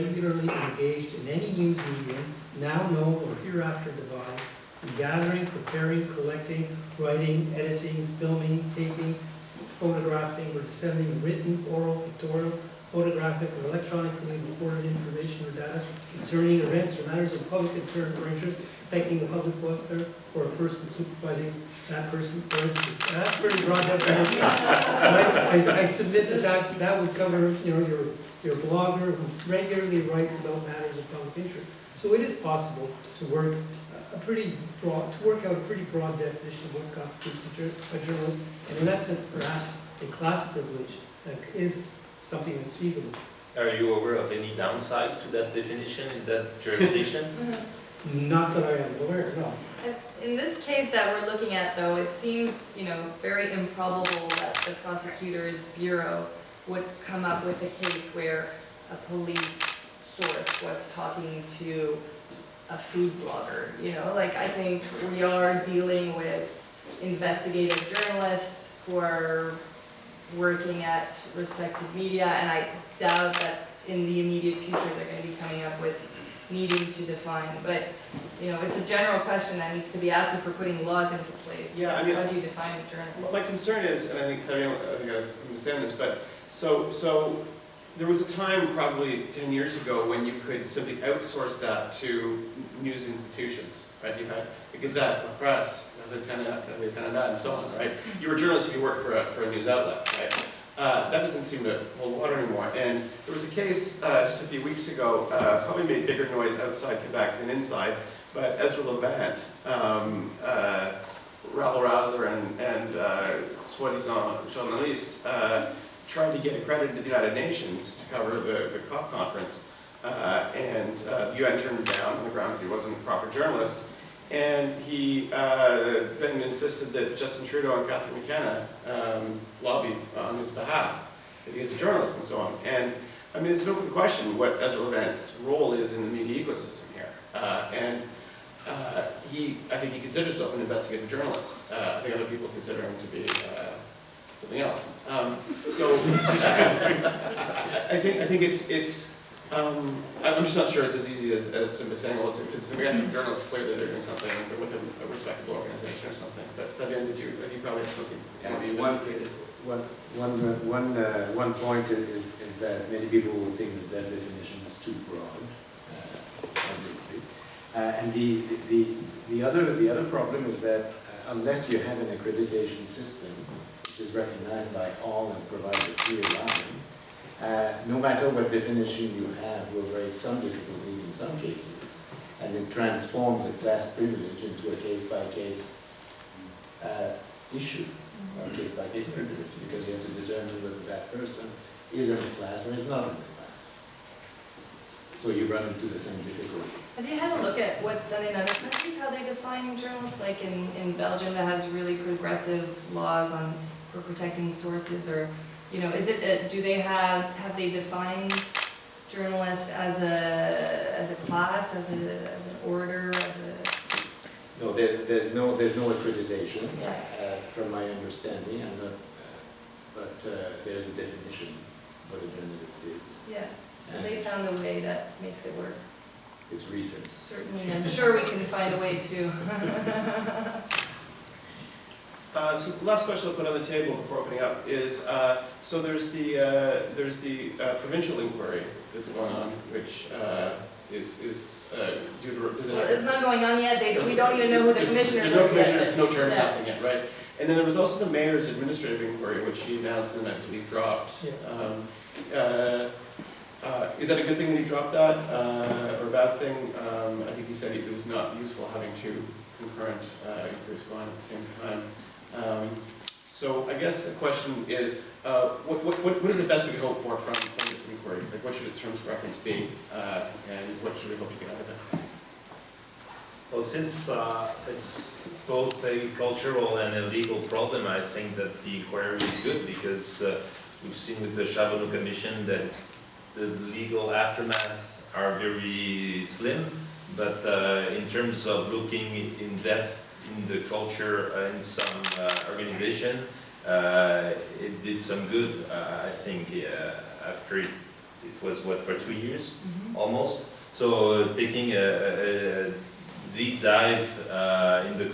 regularly engaged in any news medium, now known or hereafter devised, in gathering, preparing, collecting, writing, editing, filming, taping, photographing, or disseminating written, oral, pictorial, photographic, or electronically recorded information or data concerning events or matters of public concern or interest affecting the public welfare or a person supervising that person. That's pretty broad definition. I submit that would cover, your blogger who regularly writes about matters of public interest. So it is possible to work out a pretty broad definition of what constitutes a journalist, and in that sense, perhaps a class privilege that is something that's feasible. Are you aware of any downside to that definition in that jurisdiction? Not that I am aware, no. In this case that we're looking at, though, it seems, very improbable that the prosecutor's bureau would come up with a case where a police source was talking to a food blogger, I think we are dealing with investigative journalists who are working at respected media, and I doubt that in the immediate future they're going to be coming up with needing to define, but it's a general question that needs to be asked if we're putting laws into place. Yeah, I mean, how do you define a journalist? Well, my concern is, and I think I was understand this, but so there was a time probably 10 years ago when you could simply outsource that to news institutions, right? You had the Gazette, the Press, the Canada, and so on, right? You were a journalist if you worked for a news outlet, right? That doesn't seem to hold water anymore. And there was a case just a few weeks ago, probably made bigger noise outside Quebec than inside, but Ezra Levant, Rabble Rouser, and soi-disant journalist tried to get accredited to the United Nations to cover the COP conference, and the UN turned him down on the grounds that he wasn't a proper journalist. And he then insisted that Justin Trudeau and Catherine McKenna lobby on his behalf, that he is a journalist and so on. And I mean, it's an open question what Ezra Levant's role is in the media ecosystem here. I think he considers himself an investigative journalist. I think other people consider him to be something else. I think it's. I'm just not sure it's as easy as simply saying, well, because if we have some journalists, clearly they're doing something with a respectable organization or something. But Fabian, you probably have something more sophisticated. One point is that many people will think that definition is too broad, obviously. And the other problem is that unless you have an accreditation system which is recognized by all and provides a clear line, no matter what definition you have will raise some difficulties in some cases, and it transforms a class privilege into a case-by-case issue, or case-by-case privilege, because you have to determine whether that person is in the class or is not in the class. So you run into the same difficulty. Have you had a look at what's done in other countries, how they define journalists? Like in Belgium, that has really progressive laws for protecting sources, or is it do they have they defined journalist as a class, as an order, as a? No, there's no accreditation, Yeah. from my understanding. I'm not, but there's a definition what a journalist is. Yeah. So they found a way that makes it work. It's recent. Certainly, I'm sure we can find a way too. So the last question I'll put on the table before opening up is, so there's the provincial inquiry that's going on, which is due to... Well, it's not going on yet. We don't even know who the commissioners are yet. There's no term Yeah. happening yet, right? And then there was also the mayor's administrative inquiry, which he announced and I believe dropped. Yeah. Is that a good thing that he dropped that, or a bad thing? I think he said it was not useful having two concurrent inquiries going on at the same time. So I guess the question is, what is the best we can hope for from this inquiry? Like, what should its terms of reference be, and what should we hope to get out of it? Well, since it's both a cultural and a legal problem, I think that the inquiry is good, because we've seen with the Charbonneau Commission that the legal aftermaths are very slim, but in terms of looking in depth in the culture in some organization, it did some good, I think, after it it was what, for 2 years? Mhm. Almost. So taking a deep dive in the